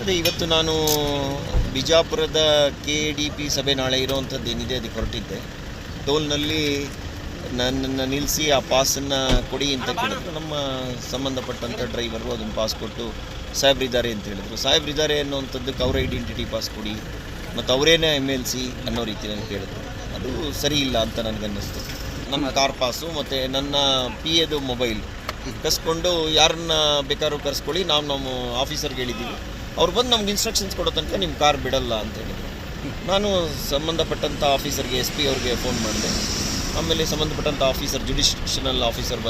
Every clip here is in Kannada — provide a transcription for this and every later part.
ಅದೇ ಇವತ್ತು ನಾನು ಬಿಜಾಪುರದ KDP ಸಭೆ ನಾಳೆ ಇರೋವಂಥದ್ದು ಏನಿದೆ ಅದಕ್ಕೆ ಹೊರಟಿದ್ದೆ. ಟೋಲ್ನಲ್ಲಿ ನನ್ನನ್ನು ನಿಲ್ಲಿಸಿ ಆ ಪಾಸನ್ನು ಕೊಡಿ ಅಂತ ಕೇಳಿದ್ರು. ನಮ್ಮ ಸಂಬಂಧಪಟ್ಟಂಥ ಡ್ರೈವರು ಅದನ್ನು ಪಾಸ್ ಕೊಟ್ಟು ಸಾಹೇಬ್ರಿದ್ದಾರೆ ಅಂತ ಹೇಳಿದ್ರು. ಸಾಹೇಬ್ರಿದ್ದಾರೆ ಅನ್ನೋವಂಥದ್ದಕ್ಕೆ ಅವರ ಐಡೆಂಟಿಟಿ ಪಾಸ್ ಕೊಡಿ ಮತ್ತು ಅವರೇನೇ MLC ಅನ್ನೋ ರೀತಿಯಲ್ಲಿ ಕೇಳಿದ್ರು. ಅದು ಸರಿ ಇಲ್ಲ ಅಂತ ನನಗನ್ನಿಸ್ತು. ನನ್ನ ಕಾರ್ ಪಾಸು ಮತ್ತು ನನ್ನ PAದು ಮೊಬೈಲ್ ಕಸ್ಕೊಂಡು ಯಾರನ್ನ ಬೇಕಾದ್ರೂ ಕರೆಸ್ಕೊಳ್ಳಿ, ನಮ್ಮ ಆಫೀಸರ್ಗೆ ಹೇಳಿದ್ದೀವಿ, ಅವ್ರು ಬಂದು ನಮ್ಗೆ ಇನ್ಸ್ಟ್ರಕ್ಷನ್ಸ್ ಕೊಡೋ ತನಕ ನಿಮ್ಮ ಕಾರ್ ಬಿಡಲ್ಲ ಅಂತ ಹೇಳಿದ್ರು. ನಾನು ಸಂಬಂಧಪಟ್ಟಂಥ ಆಫೀಸರ್ಗೆ SP ಅವ್ರಿಗೆ ಫೋನ್ ಮಾಡಿದೆ. ಆಮೇಲೆ ಸಂಬಂಧಪಟ್ಟಂಥ ಆಫೀಸರ್ ಜುಡಿಷನಲ್ ಆಫೀಸರ್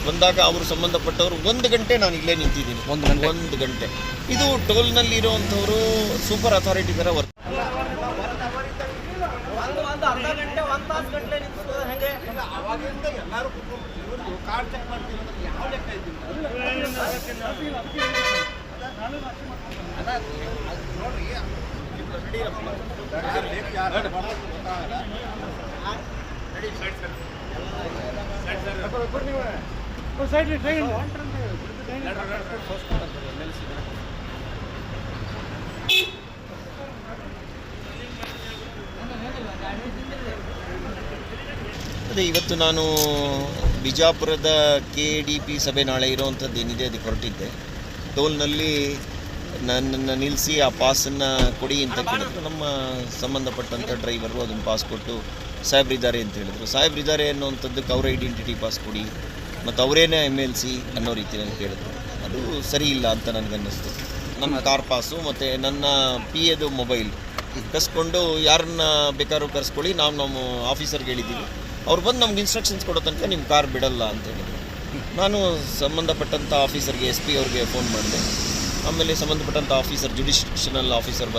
ಬಂದಾಗ ಅವರು ಸಂಬಂಧಪಟ್ಟವರು 1 ಗಂಟೆ ನಾನು ಇಲ್ಲೇ ನಿಂತಿದ್ದೀನಿ. 1 ಗಂಟೆ. ಇದು ಟೋಲ್ನಲ್ಲಿರೋವಂಥವರು ಸೂಪರ್ ಅಥಾರಿಟಿ ಥರ ವರ್ಕ್. ಅದೇ ಇವತ್ತು ನಾನು ಬಿಜಾಪುರದ KDP ಸಭೆ ನಾಳೆ ಇರೋವಂಥದ್ದು ಏನಿದೆ ಅದಕ್ಕೆ ಹೊರಟಿದ್ದೆ. ಟೋಲ್ನಲ್ಲಿ ನನ್ನನ್ನು ನಿಲ್ಲಿಸಿ ಆ ಪಾಸನ್ನು ಕೊಡಿ ಅಂತ ಕೇಳಿದ್ರು. ನಮ್ಮ ಸಂಬಂಧಪಟ್ಟಂಥ ಡ್ರೈವರು ಅದನ್ನು ಪಾಸ್ ಕೊಟ್ಟು ಸಾಹೇಬ್ರಿದ್ದಾರೆ ಅಂತ ಹೇಳಿದ್ರು. ಸಾಹೇಬ್ರಿದ್ದಾರೆ ಅನ್ನೋವಂಥದ್ದಕ್ಕೆ ಅವರ ಐಡೆಂಟಿಟಿ ಪಾಸ್ ಕೊಡಿ ಮತ್ತು ಅವರೇನೇ MLC ಅನ್ನೋ ರೀತಿಯಲ್ಲಿ ಕೇಳಿದ್ರು. ಅದು ಸರಿ ಇಲ್ಲ ಅಂತ ನನಗನ್ನಿಸ್ತು. ನನ್ನ ಕಾರ್ ಪಾಸು ಮತ್ತು ನನ್ನ PAದು ಮೊಬೈಲ್ ಕಸ್ಕೊಂಡು ಯಾರನ್ನ ಬೇಕಾದ್ರೂ ಕರೆಸ್ಕೊಳ್ಳಿ, ನಮ್ಮ ಆಫೀಸರ್ಗೆ ಹೇಳಿದ್ದೀವಿ, ಅವ್ರು ಬಂದು ನಮ್ಗೆ ಇನ್ಸ್ಟ್ರಕ್ಷನ್ಸ್ ಕೊಡೋ ತನಕ ನಿಮ್ಮ ಕಾರ್ ಬಿಡಲ್ಲ ಅಂತ ಹೇಳಿದ್ರು. ನಾನು ಸಂಬಂಧಪಟ್ಟಂಥ ಆಫೀಸರ್ಗೆ SP ಅವ್ರಿಗೆ ಫೋನ್ ಮಾಡಿದೆ. ಆಮೇಲೆ ಸಂಬಂಧಪಟ್ಟಂಥ ಆಫೀಸರ್ ಜುಡಿಷನಲ್ ಆಫೀಸರ್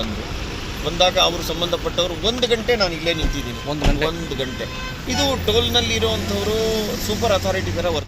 ಬಂದಾಗ ಅವರು ಸಂಬಂಧಪಟ್ಟವರು 1 ಗಂಟೆ ನಾನು ಇಲ್ಲೇ ನಿಂತಿದ್ದೀನಿ. 1 ಗಂಟೆ. ಇದು ಟೋಲ್ನಲ್ಲಿರೋವಂಥವರು ಸೂಪರ್ ಅಥಾರಿಟಿ ಥರ ವರ್ಕ್.